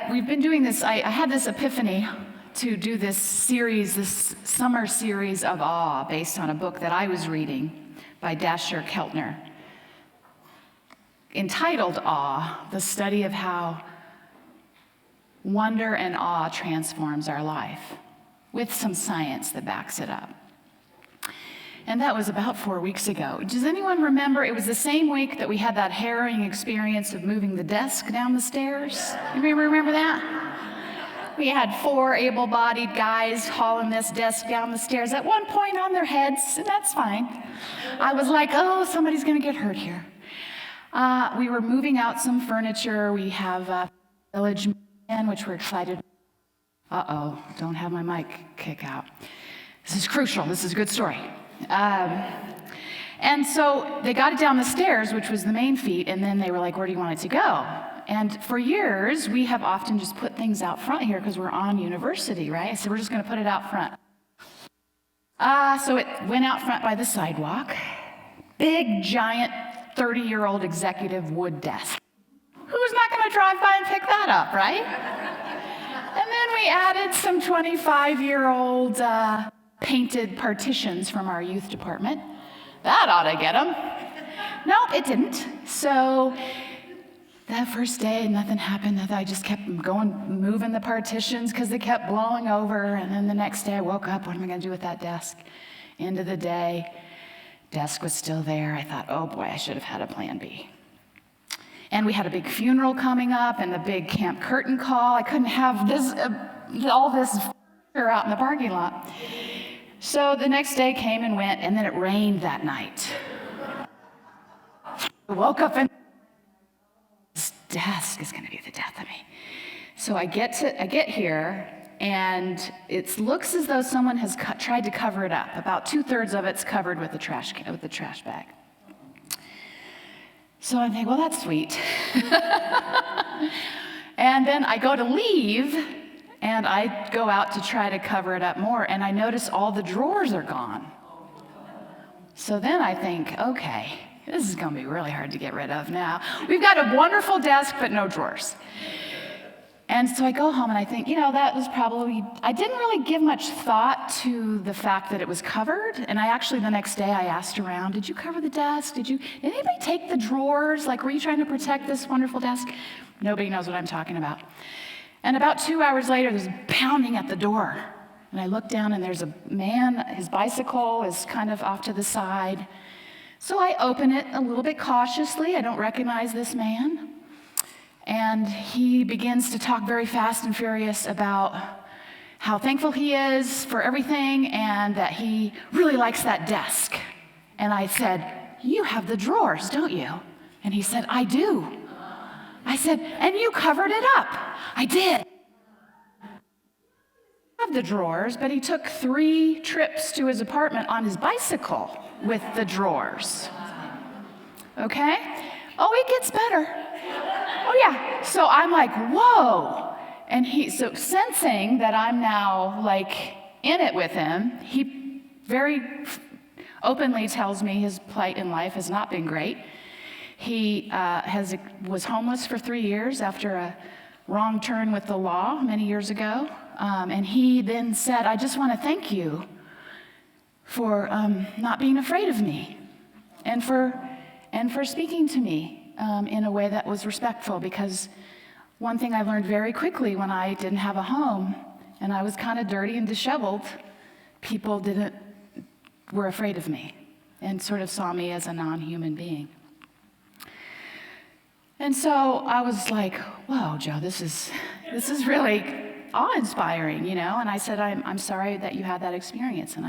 We've been doing this. I had this epiphany to do this series, this summer series of awe based on a book that I was reading by Dasher Keltner, entitled Awe, the study of how wonder and awe transforms our life, with some science that backs it up. And that was about 4 weeks ago. Does anyone remember? It was the same week that we had that harrowing experience of moving the desk down the stairs. Anybody remember that? We had 4 able-bodied guys hauling this desk down the stairs, at one point on their heads, and that's fine. I was like, oh, somebody's gonna get hurt here. We were moving out some furniture. We have a village man, which we're excited. Uh-oh, don't have my mic kick out. This is crucial. This is a good story. And so they got it down the stairs, which was the main feat, and then they were like, where do you want it to go? And for years, we have often just put things out front here because we're on university, right? So we're just going to put it out front. So it went out front by the sidewalk. Big, giant, 30-year-old executive wood desk. Who's not going to drive by and pick that up, right? And then we added some 25-year-old painted partitions from our youth department. That ought to get them. No, it didn't. So that first day, nothing happened. I just kept going, moving the partitions because they kept blowing over. And then the next day I woke up, what am I going to do with that desk? End of the day, desk was still there. I thought, oh boy, I should have had a plan B. And we had a big funeral coming up and the big camp curtain call. I couldn't have this, all this out in the parking lot. So the next day came and went, and then it rained that night. I woke up and this desk is going to be the death of me. So I get here, and it looks as though someone has tried to cover it up. About 2/3 of it's covered with the trash bag. So I think, well, that's sweet. And then I go to leave. And I go out to try to cover it up more, and I notice all the drawers are gone. So then I think, okay, this is gonna be really hard to get rid of now. We've got a wonderful desk, but no drawers. And so I go home and I think, that was probably, I didn't really give much thought to the fact that it was covered. And I actually, the next day, I asked around, did you cover the desk? Did anybody take the drawers? Like, were you trying to protect this wonderful desk? Nobody knows what I'm talking about. And about 2 hours later, there's pounding at the door. And I look down, and there's a man, his bicycle is kind of off to the side. So I open it a little bit cautiously. I don't recognize this man. And he begins to talk very fast and furious about how thankful he is for everything and that he really likes that desk. And I said, you have the drawers, don't you? And he said, I do. I said, and you covered it up. I did. I have the drawers, but he took 3 trips to his apartment on his bicycle with the drawers. Okay? Oh, it gets better. Oh yeah. So I'm like, whoa. And so sensing that I'm now like in it with him, he very openly tells me his plight in life has not been great. He was homeless for 3 years after a wrong turn with the law many years ago. And he then said, I just want to thank you for not being afraid of me and for speaking to me in a way that was respectful, because one thing I learned very quickly when I didn't have a home and I was kind of dirty and disheveled, people were afraid of me and sort of saw me as a non-human being. And so I was like, whoa, Joe, this is really awe-inspiring, And I said, I'm sorry that you had that experience, and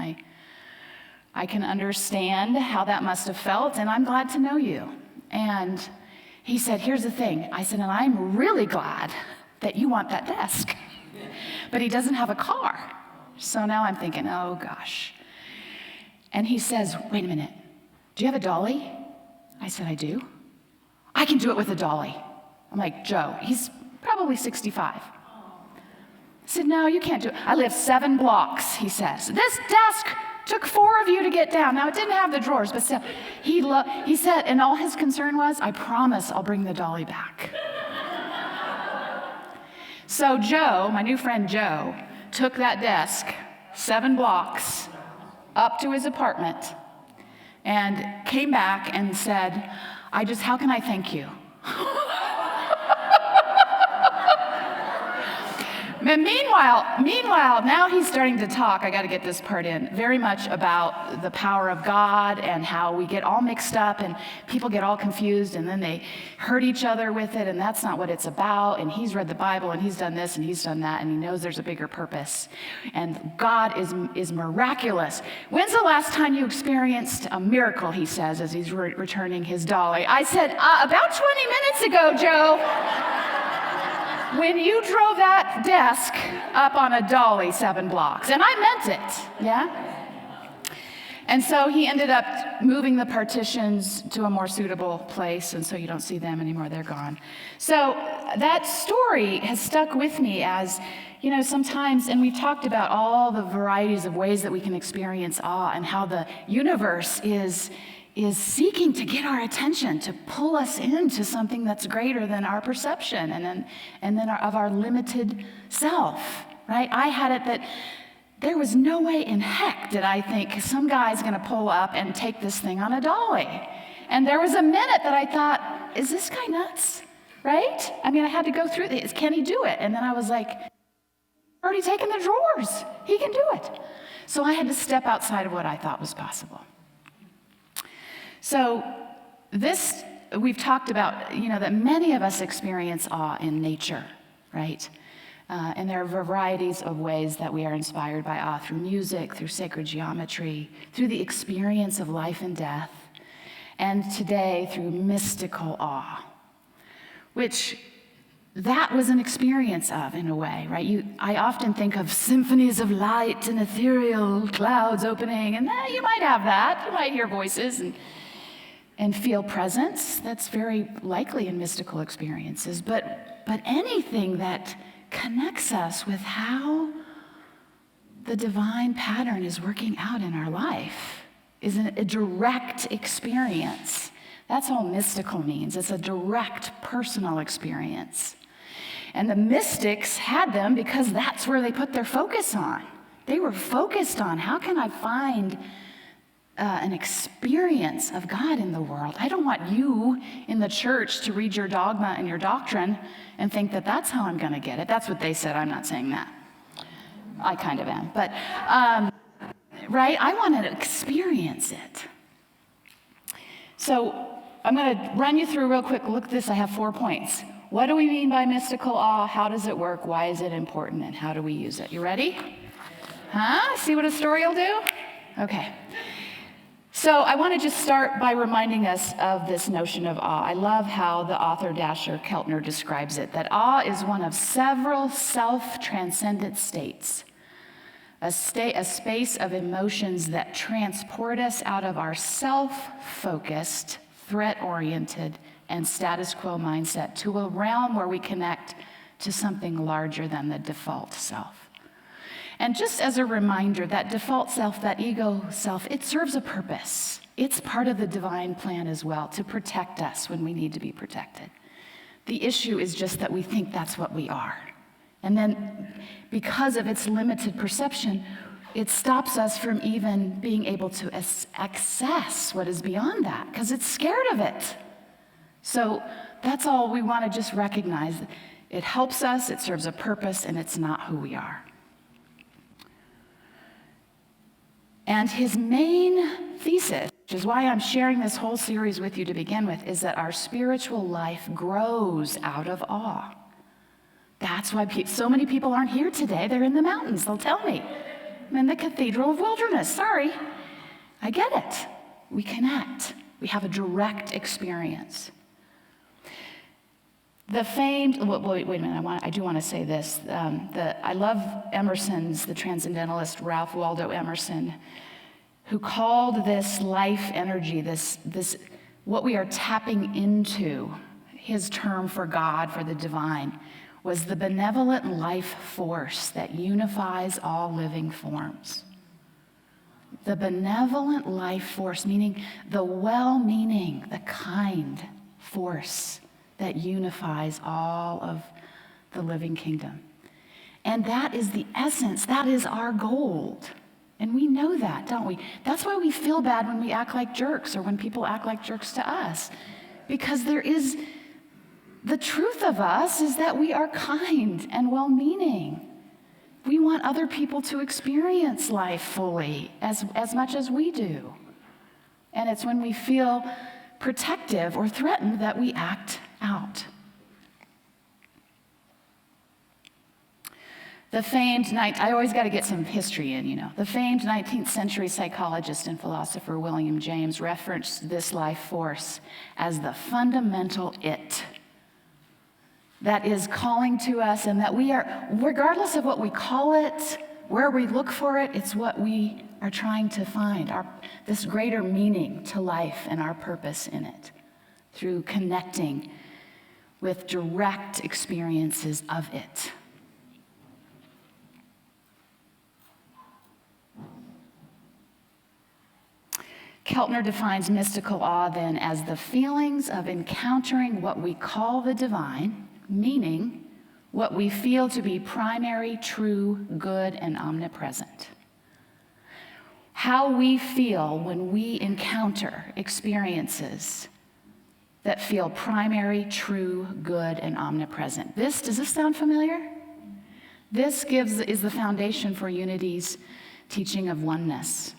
I can understand how that must have felt, and I'm glad to know you. And he said, here's the thing. I said, and I'm really glad that you want that desk. But he doesn't have a car. So now I'm thinking, oh gosh. And he says, wait a minute, do you have a dolly? I said, I do. I can do it with a dolly. I'm like, Joe, he's probably 65. I said, no, you can't do it. I live 7 blocks, he says. This desk took 4 of you to get down. Now, it didn't have the drawers, but still, he said, and all his concern was, I promise I'll bring the dolly back. So Joe, my new friend Joe, took that desk 7 blocks up to his apartment and came back and said, how can I thank you? And meanwhile, now he's starting to talk, I got to get this part in, very much about the power of God and how we get all mixed up and people get all confused and then they hurt each other with it, and that's not what it's about. And he's read the Bible and he's done this and he's done that and he knows there's a bigger purpose. And God is miraculous. When's the last time you experienced a miracle, he says, as he's returning his dolly. I said, about 20 minutes ago, Joe. When you drove that desk up on a dolly 7 blocks, and I meant it, yeah? And so he ended up moving the partitions to a more suitable place, and so you don't see them anymore, they're gone. So that story has stuck with me as, sometimes, and we've talked about all the varieties of ways that we can experience awe and how the universe is seeking to get our attention, to pull us into something that's greater than our perception and then of our limited self, right? I had it that there was no way in heck did I think some guy's going to pull up and take this thing on a dolly. And there was a minute that I thought, is this guy nuts, right? I had to go through this. Can he do it? And then I was like, already taken the drawers. He can do it. So I had to step outside of what I thought was possible. So we've talked about, that many of us experience awe in nature, right? And there are varieties of ways that we are inspired by awe through music, through sacred geometry, through the experience of life and death, and today through mystical awe, which that was an experience of, in a way, right? I often think of symphonies of light and ethereal clouds opening, and you might have that. You might hear voices and feel presence. That's very likely in mystical experiences. But anything that connects us with how the divine pattern is working out in our life is a direct experience. That's all mystical means. It's a direct personal experience. And the mystics had them because that's where they put their focus on. They were focused on, how can I find an experience of God in the world? I don't want you in the church to read your dogma and your doctrine and think that that's how I'm going to get it. That's what they said. I'm not saying that. I kind of am. But, right? I want to experience it. So I'm going to run you through real quick. Look at this. I have 4 points. What do we mean by mystical awe? How does it work? Why is it important? And how do we use it? You ready? Huh? See what a story will do? Okay. So I want to just start by reminding us of this notion of awe. I love how the author Dasher Keltner describes it, that awe is one of several self-transcendent states, a space of emotions that transport us out of our self-focused, threat-oriented, and status quo mindset to a realm where we connect to something larger than the default self. And just as a reminder, that default self, that ego self, it serves a purpose. It's part of the divine plan as well, to protect us when we need to be protected. The issue is just that we think that's what we are. And then because of its limited perception, it stops us from even being able to access what is beyond that, because it's scared of it. So that's all we want to just recognize. It helps us, it serves a purpose, and it's not who we are. And his main thesis, which is why I'm sharing this whole series with you to begin with, is that our spiritual life grows out of awe. That's why so many people aren't here today. They're in the mountains, they'll tell me. I'm in the Cathedral of Wilderness, sorry. I get it. We connect. We have a direct experience. The famed, wait a minute, I do want to say this. I love Emerson's, the transcendentalist Ralph Waldo Emerson, who called this life energy, this what we are tapping into, his term for God, for the divine, was the benevolent life force that unifies all living forms. The benevolent life force, meaning the well-meaning, the kind force that unifies all of the living kingdom. And that is the essence. That is our gold. And we know that, don't we? That's why we feel bad when we act like jerks or when people act like jerks to us. Because the truth of us is that we are kind and well-meaning. We want other people to experience life fully as much as we do. And it's when we feel protective or threatened that we act out. The famed, I always got to get some history in, the famed 19th century psychologist and philosopher William James referenced this life force as the fundamental it that is calling to us, and that we are, regardless of what we call it, where we look for it, it's what we are trying to find, this greater meaning to life and our purpose in it through connecting with direct experiences of it. Keltner defines mystical awe then as the feelings of encountering what we call the divine, meaning what we feel to be primary, true, good, and omnipresent. How we feel when we encounter experiences that feel primary, true, good, and omnipresent. Does this sound familiar? This is the foundation for Unity's teaching of oneness.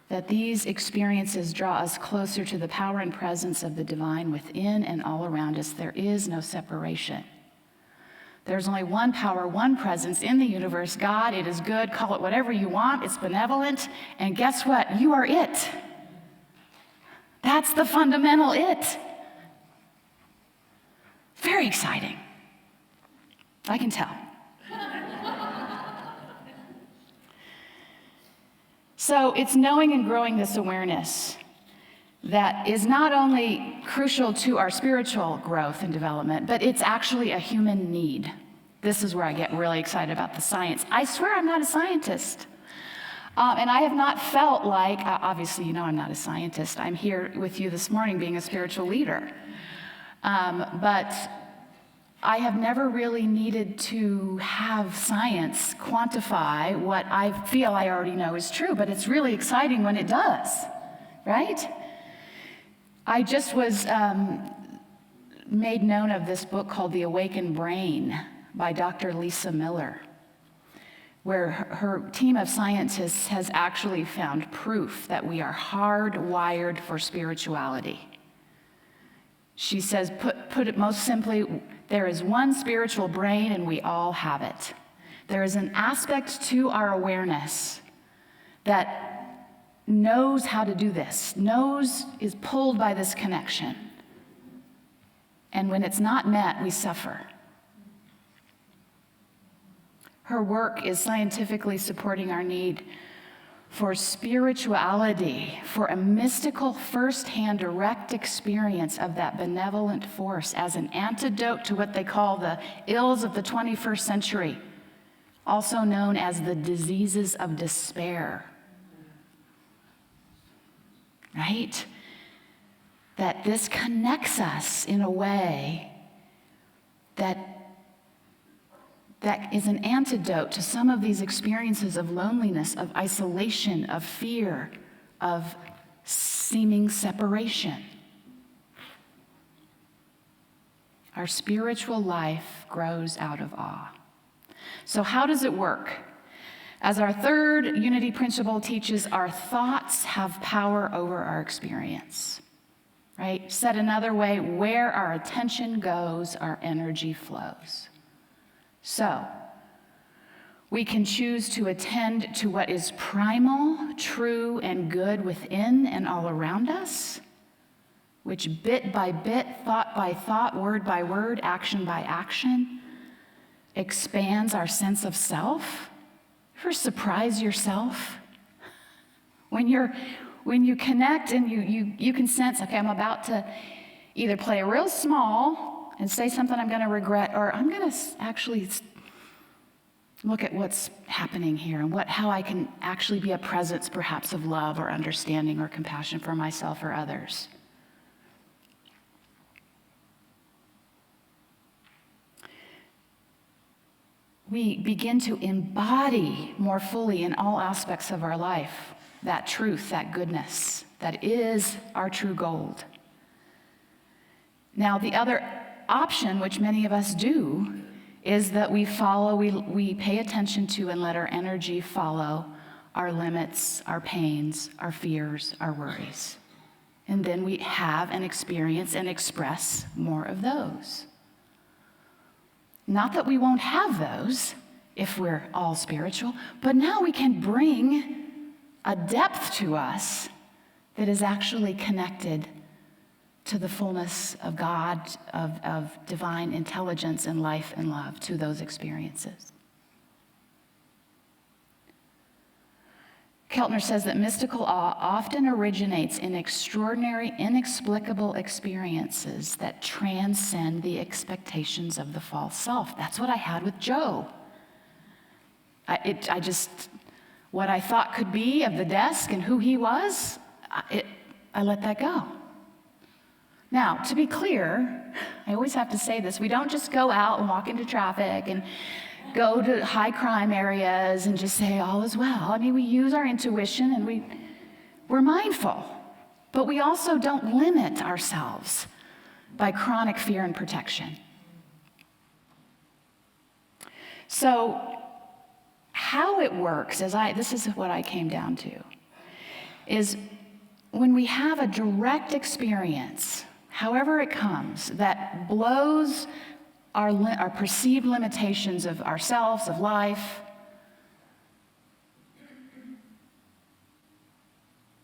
That these experiences draw us closer to the power and presence of the divine within and all around us. There is no separation. There's only one power, one presence in the universe, God. It is good. Call it whatever you want. It's benevolent. And guess what? You are it. That's the fundamental it. Very exciting. I can tell. So it's knowing and growing this awareness that is not only crucial to our spiritual growth and development, but it's actually a human need. This is where I get really excited about the science. I swear I'm not a scientist. And I have not felt like, obviously, I'm not a scientist. I'm here with you this morning being a spiritual leader. But I have never really needed to have science quantify what I feel I already know is true, but it's really exciting when it does, right? I just was made known of this book called The Awakened Brain by Dr. Lisa Miller, where her team of scientists has actually found proof that we are hardwired for spirituality. She says, put it most simply, there is one spiritual brain and we all have it. There is an aspect to our awareness that knows how to do this, is pulled by this connection. And when it's not met, we suffer. Her work is scientifically supporting our need for spirituality, for a mystical, first-hand, direct experience of that benevolent force as an antidote to what they call the ills of the 21st century, also known as the diseases of despair. Right? That this connects us in a way that is an antidote to some of these experiences of loneliness, of isolation, of fear, of seeming separation. Our spiritual life grows out of awe. So how does it work? As our third unity principle teaches, our thoughts have power over our experience. Right? Said another way, where our attention goes, our energy flows. So, we can choose to attend to what is primal, true, and good within and all around us, which bit by bit, thought by thought, word by word, action by action, expands our sense of self. Ever surprise yourself? When you connect and you can sense, okay, I'm about to either play real small and say something I'm going to regret, or I'm going to actually look at what's happening here and how I can actually be a presence perhaps of love or understanding or compassion for myself or others. we begin to embody more fully in all aspects of our life that truth, that goodness, that is our true gold. Now, the other option, which many of us do, is that we pay attention to and let our energy follow our limits, our pains, our fears, our worries. And then we have and experience and express more of those. Not that we won't have those if we're all spiritual, but now we can bring a depth to us that is actually connected to the fullness of God, of divine intelligence and life and love, to those experiences. Keltner says that mystical awe often originates in extraordinary, inexplicable experiences that transcend the expectations of the false self. That's what I had with Joe. What I thought could be of the desk and who he was, I let that go. Now, to be clear, I always have to say this, we don't just go out and walk into traffic and go to high crime areas and just say all is well. I mean, we use our intuition and we're mindful, but we also don't limit ourselves by chronic fear and protection. So how it works, this is what I came down to, is when we have a direct experience, however it comes, that blows our perceived limitations of ourselves, of life,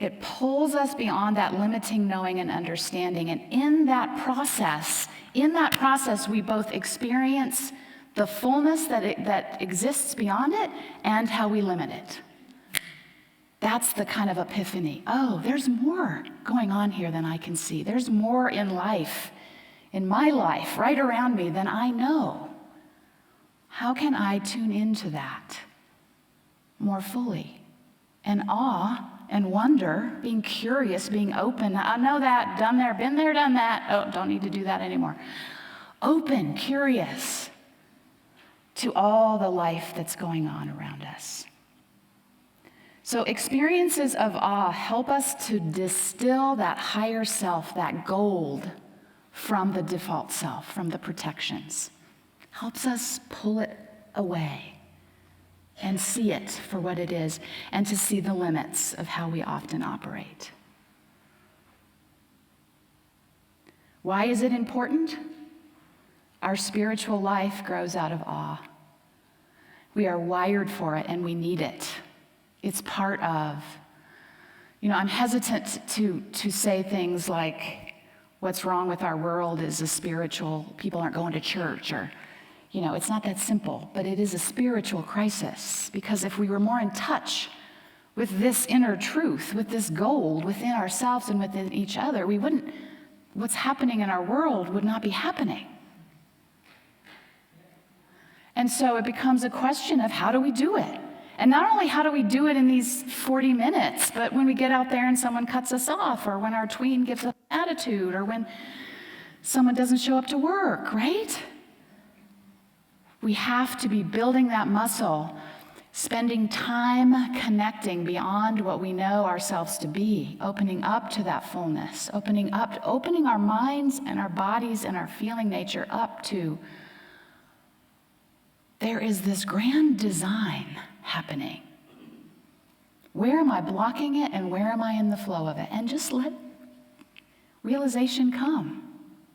it pulls us beyond that limiting knowing and understanding. And in that process, we both experience the fullness that exists beyond it and how we limit it. That's the kind of epiphany. Oh, there's more going on here than I can see. There's more in life, in my life, right around me than I know. How can I tune into that more fully? And awe and wonder, being curious, being open. I know that, done there, been there, done that. Oh, don't need to do that anymore. Open, curious to all the life that's going on around us. So experiences of awe help us to distill that higher self, that gold, from the default self, from the protections. Helps us pull it away and see it for what it is, and to see the limits of how we often operate. Why is it important? Our spiritual life grows out of awe. We are wired for it and we need it. It's part of, I'm hesitant to say things like, what's wrong with our world is people aren't going to church, or, it's not that simple, but it is a spiritual crisis, because if we were more in touch with this inner truth, with this gold within ourselves and within each other, what's happening in our world would not be happening. And so it becomes a question of how do we do it? And not only how do we do it in these 40 minutes, but when we get out there and someone cuts us off, or when our tween gives us an attitude, or when someone doesn't show up to work, right? We have to be building that muscle, spending time connecting beyond what we know ourselves to be, opening up to that fullness, opening our minds and our bodies and our feeling nature up to, there is this grand design happening. Where am I blocking it and where am I in the flow of it? And just let realization come.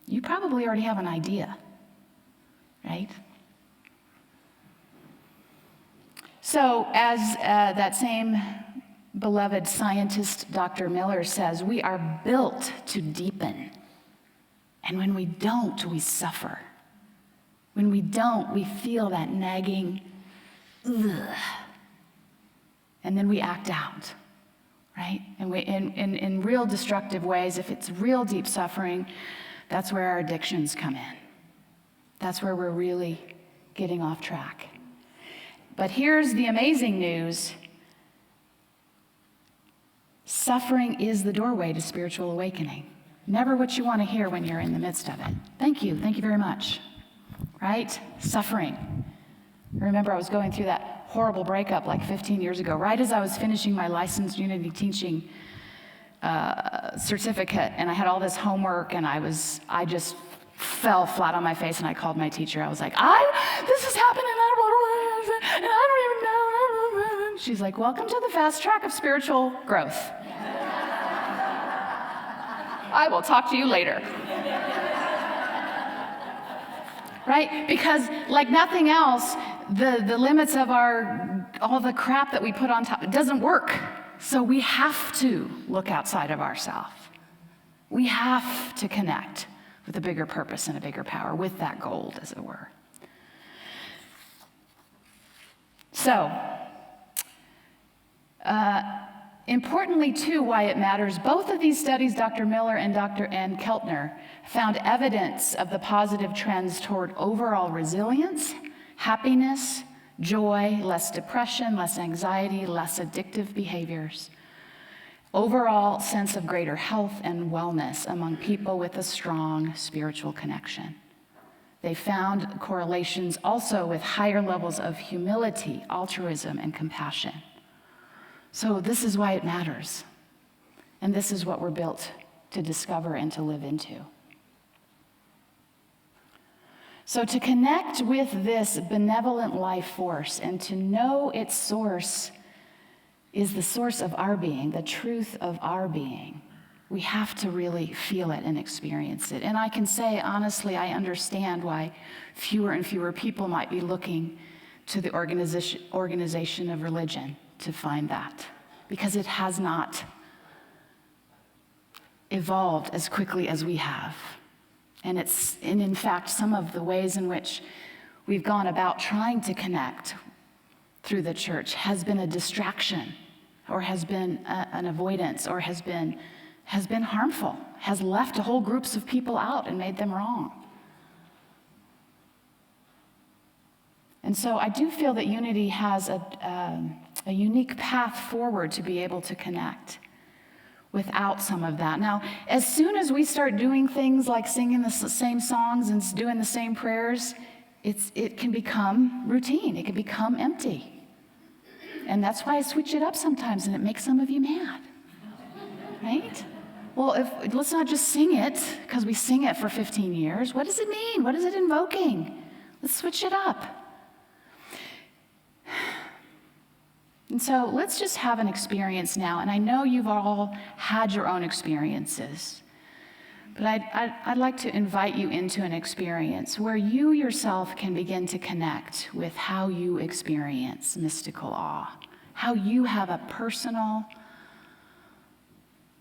You probably already have an idea, right? So as that same beloved scientist, Dr. Miller, says, we are built to deepen. And when we don't, we suffer. When we don't, we feel that nagging, ugh. And then we act out, right? And we, in real destructive ways, if it's real deep suffering, that's where our addictions come in. That's where we're really getting off track. But here's the amazing news. Suffering is the doorway to spiritual awakening. Never what you want to hear when you're in the midst of it. Thank you very much. Right? Suffering. I remember I was going through that horrible breakup like 15 years ago, right as I was finishing my licensed Unity teaching certificate, and I had all this homework, and I just fell flat on my face, and I called my teacher. I was like, this is happening, and I don't even know. She's like, welcome to the fast track of spiritual growth. I will talk to you later. Right? Because like nothing else, the limits of all the crap that we put on top, it doesn't work. So we have to look outside of ourselves. We have to connect with a bigger purpose and a bigger power, with that gold, as it were. So, importantly, too, why it matters, both of these studies, Dr. Miller and Dr. Keltner, found evidence of the positive trends toward overall resilience, happiness, joy, less depression, less anxiety, less addictive behaviors, overall sense of greater health and wellness among people with a strong spiritual connection. They found correlations also with higher levels of humility, altruism, and compassion. So this is why it matters. And this is what we're built to discover and to live into. So to connect with this benevolent life force and to know its source is the source of our being, the truth of our being, we have to really feel it and experience it. And I can say, honestly, I understand why fewer and fewer people might be looking to the organization of religion to find that, because it has not evolved as quickly as we have. And in fact, some of the ways in which we've gone about trying to connect through the church has been a distraction, or has been an avoidance, or has been harmful, has left whole groups of people out and made them wrong. And so I do feel that Unity has a unique path forward to be able to connect without some of that. Now, as soon as we start doing things like singing the same songs and doing the same prayers, it can become routine. It can become empty. And that's why I switch it up sometimes, and it makes some of you mad, right? Well, let's not just sing it because we sing it for 15 years. What does it mean? What is it invoking? Let's switch it up. And so let's just have an experience now. And I know you've all had your own experiences, but I'd like to invite you into an experience where you yourself can begin to connect with how you experience mystical awe, how you have a personal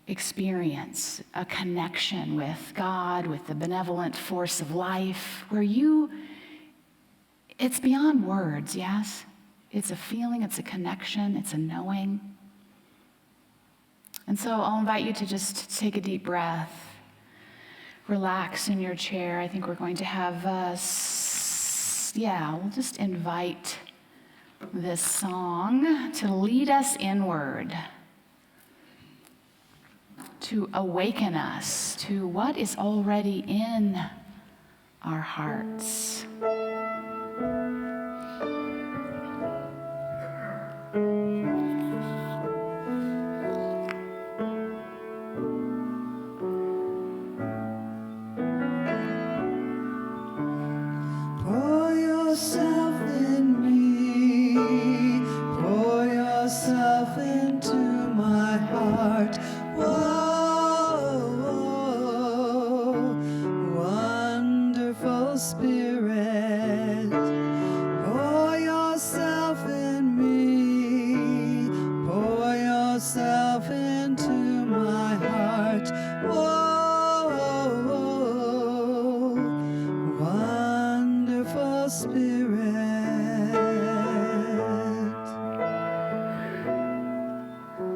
experience, a connection with God, with the benevolent force of life, where it's beyond words, yes? It's a feeling, it's a connection, it's a knowing. And so I'll invite you to just take a deep breath, relax in your chair. I think we're going to have we'll just invite this song to lead us inward, to awaken us to what is already in our hearts.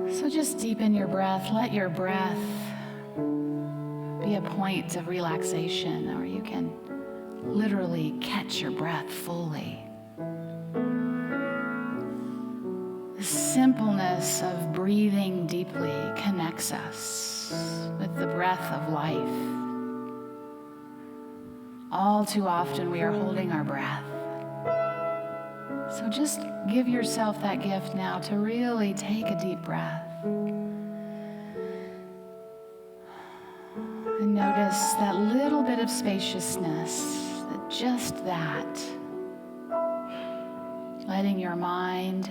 So just deepen your breath. Let your breath be a point of relaxation, or you can literally catch your breath fully. The simpleness of breathing deeply connects us with the breath of life. All too often we are holding our breath. So just give yourself that gift now to really take a deep breath. And notice that little bit of spaciousness, just that. Letting your mind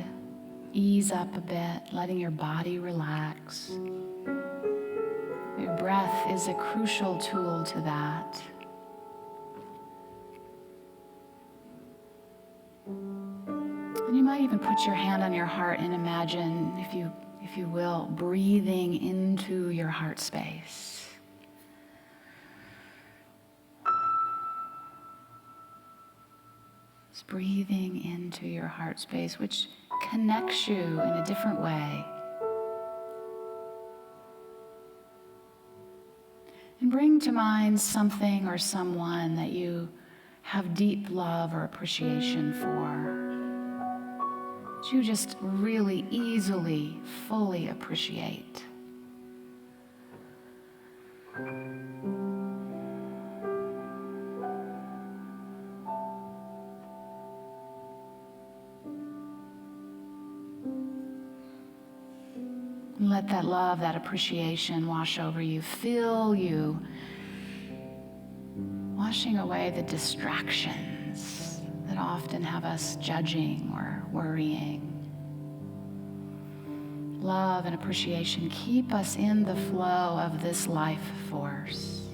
ease up a bit, letting your body relax. Your breath is a crucial tool to that. And you might even put your hand on your heart and imagine, if you will, breathing into your heart space. Just breathing into your heart space, which connects you in a different way. And bring to mind something or someone that you have deep love or appreciation for. That you just really easily, fully appreciate. Let that love, that appreciation wash over you, fill you, washing away the distractions that often have us judging or worrying. Love and appreciation keep us in the flow of this life force.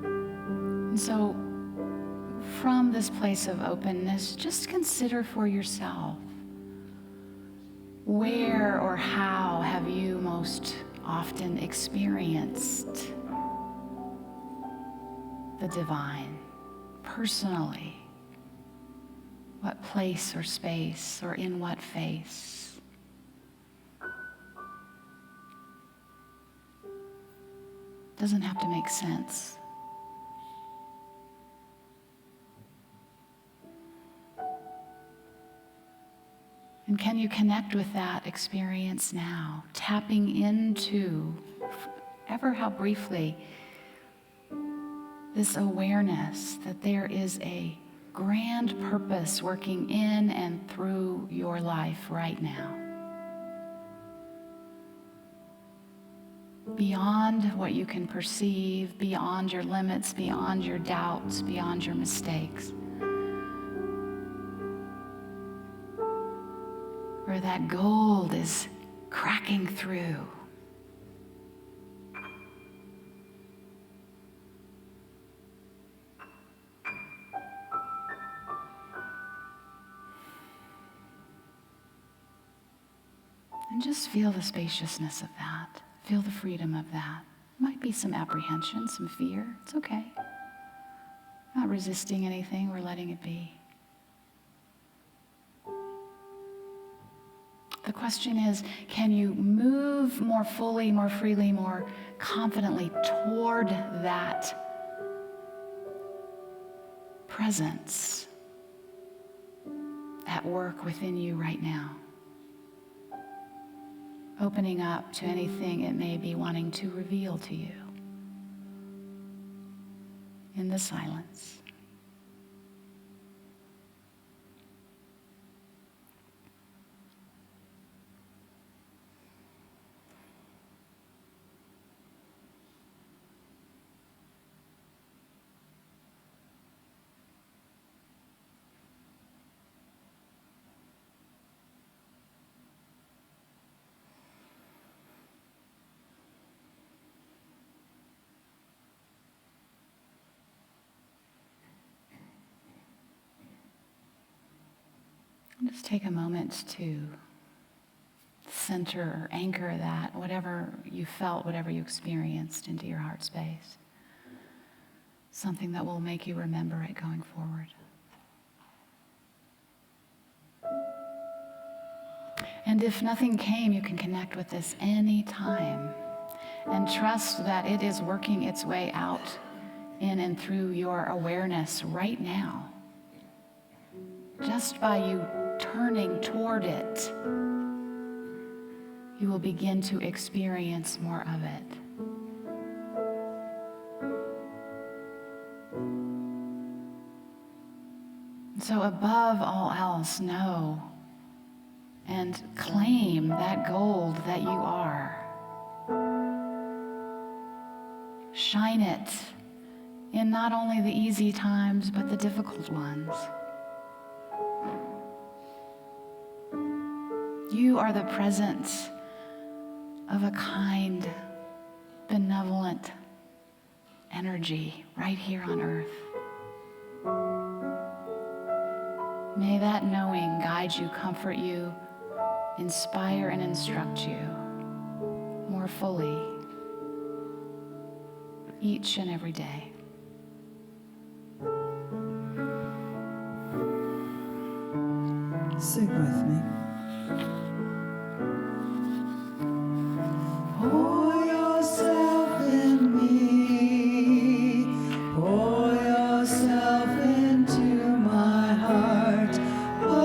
And so, from this place of openness, just consider for yourself, where or how have you most often experienced the divine personally? What place or space or in what face? Doesn't have to make sense. And can you connect with that experience now, tapping into, ever how briefly, this awareness that there is a grand purpose working in and through your life right now. Beyond what you can perceive, beyond your limits, beyond your doubts, beyond your mistakes. Where that gold is cracking through. And just feel the spaciousness of that. Feel the freedom of that. Might be some apprehension, some fear. It's okay. Not resisting anything, we're letting it be. The question is, can you move more fully, more freely, more confidently toward that presence at work within you right now? Opening up to anything it may be wanting to reveal to you in the silence. Just take a moment to center or anchor that, whatever you felt, whatever you experienced, into your heart space. Something that will make you remember it going forward. And if nothing came, you can connect with this anytime and trust that it is working its way out in and through your awareness right now. Just by you turning toward it, you will begin to experience more of it. So above all else, know and claim that gold that you are. Shine it in not only the easy times, but the difficult ones. You are the presence of a kind, benevolent energy right here on earth. May that knowing guide you, comfort you, inspire and instruct you more fully each and every day. Sing with me. Pour yourself in me, pour yourself into my heart. Oh,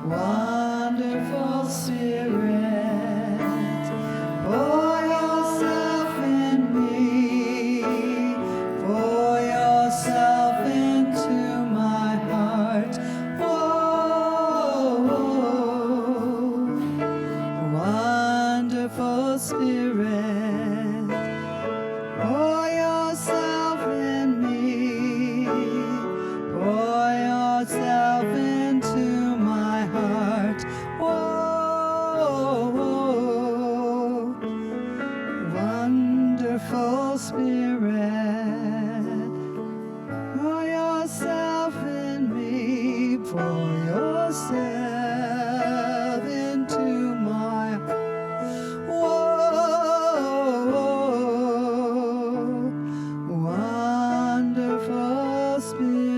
wonderful Spirit, pour yourself in me, pour yourself into my heart. Oh, wonderful Spirit, pour yourself in me, pour yourself into my heart. Whoa, wonderful Spirit, pour yourself in me, pour yourself into my heart. Whoa, wonderful Spirit.